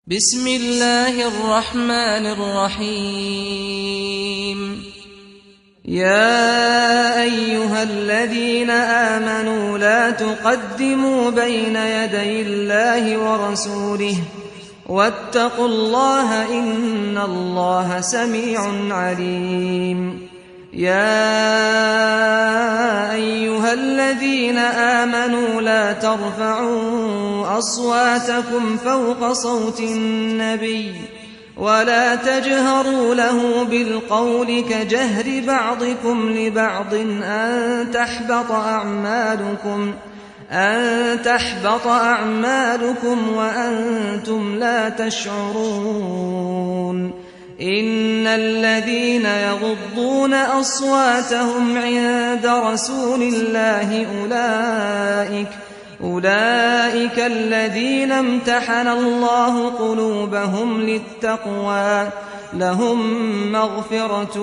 بسم الله الرحمن الرحيم يا أيها الذين آمنوا لا تقدموا بين يدي الله ورسوله واتقوا الله إن الله سميع عليم يا أيها الذين آمنوا لا ترفعوا أصواتكم فوق صوت النبي ولا تجهروا له بالقول كجهر بعضكم لبعض أن تحبط أعمالكم وأنتم لا تشعرون إن الذين يغضون أصواتهم عند رسول الله أولئك الذين امتحن الله قلوبهم للتقوى لهم مغفرة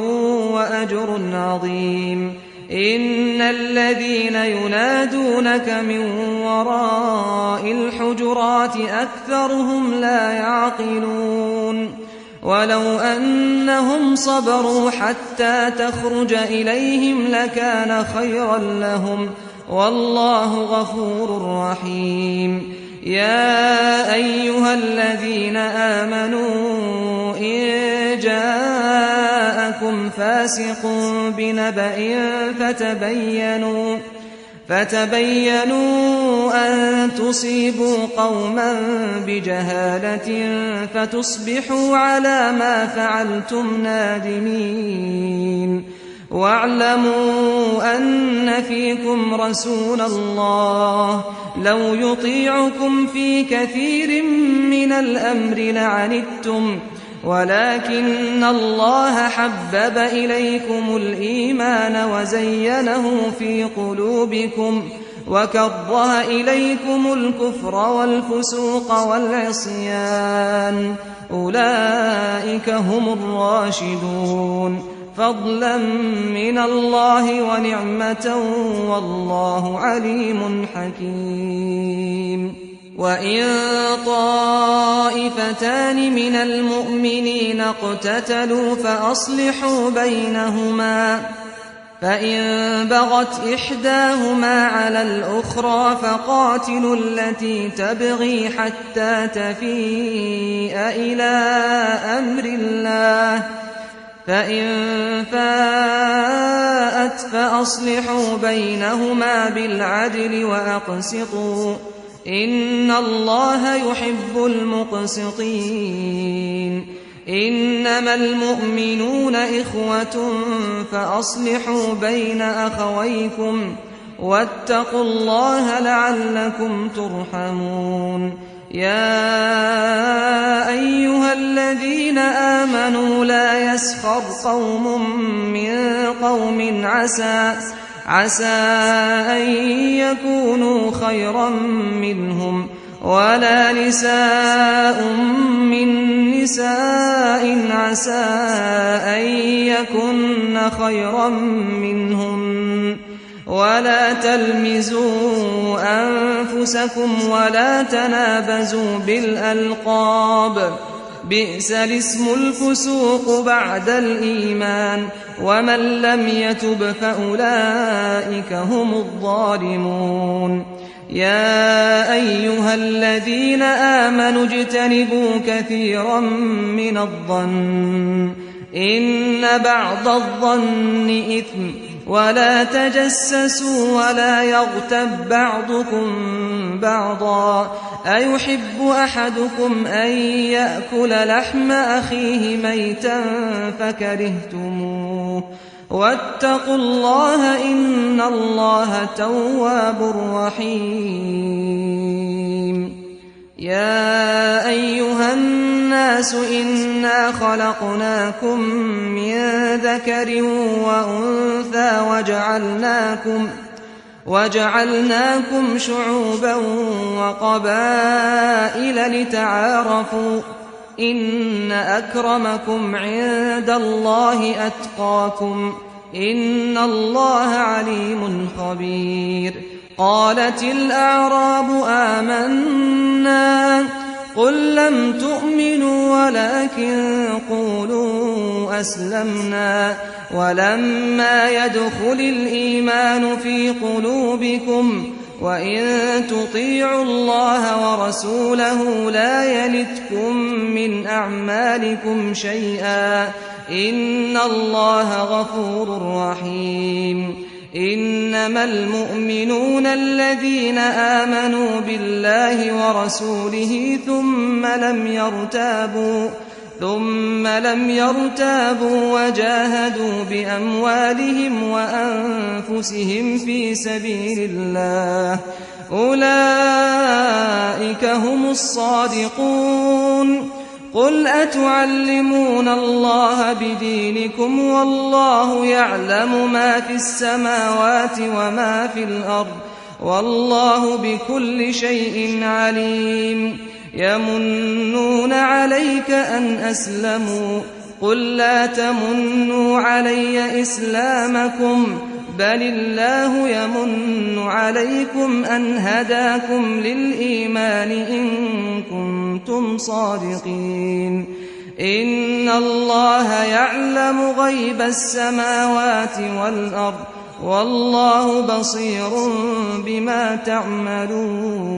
وأجر عظيم إن الذين ينادونك من وراء الحجرات أكثرهم لا يعقلون ولو أنهم صبروا حتى تخرج إليهم لكان خيرا لهم والله غفور رحيم يا أيها الذين آمنوا إن جاءكم فاسق بنبأ فتبينوا أن تصيبوا قوما بجهالة فتصبحوا على ما فعلتم نادمين واعلموا أن فيكم رسول الله لو يطيعكم في كثير من الأمر لعنتم ولكن الله حبب إليكم الإيمان وزينه في قلوبكم وكره إليكم الكفر والفسوق والعصيان أولئك هم الراشدون فضلا من الله ونعمة والله عليم حكيم وإن طائفتان من المؤمنين اقتتلوا فأصلحوا بينهما فإن بغت إحداهما على الأخرى فقاتلوا التي تبغي حتى تفيء إلى أمر الله فإن فاءت فأصلحوا بينهما بالعدل وأقسطوا إن الله يحب المقسطين إنما المؤمنون إخوة فأصلحوا بين أخويكم واتقوا الله لعلكم ترحمون يا أيها الذين آمنوا لا يسخر قوم من قوم عسى أن يكونوا خيرا منهم ولا نساء من نساء عسى أن يكن خيرا منهم ولا تلمزوا أنفسكم ولا تنابزوا بالألقاب بئس الاسم الفسوق بعد الإيمان ومن لم يتب فأولئك هم الظالمون يا أيها الذين آمنوا اجتنبوا كثيرا من الظن إن بعض الظن إثم ولا تجسسوا ولا يغتب بعضكم بعضا أيحب أحدكم أن يأكل لحم أخيه ميتا فكرهتموه واتقوا الله إن الله تواب رحيم يا أيها الناس إنا خلقناكم من ذكر وأنثى وجعلناكم شعوبا وقبائل لتعارفوا إن أكرمكم عند الله أتقاكم إن الله عليم خبير قالت الأعراب آمنا قل لم تؤمنوا ولكن قولوا أسلمنا ولما يدخل الإيمان في قلوبكم وإن تطيعوا الله ورسوله لا يلتكم من أعمالكم شيئا إن الله غفور رحيم إنما المؤمنون الذين آمنوا بالله ورسوله ثم لم يرتابوا وجاهدوا بأموالهم وأنفسهم في سبيل الله أولئك هم الصادقون قل أتعلمون الله بدينكم والله يعلم ما في السماوات وما في الأرض والله بكل شيء عليم يمنون عليك أن أسلموا قل لا تمنوا علي إسلامكم بل الله يمن عليكم أن هداكم للإيمان إن كنتم صادقين إن الله يعلم غيب السماوات والأرض والله بصير بما تعملون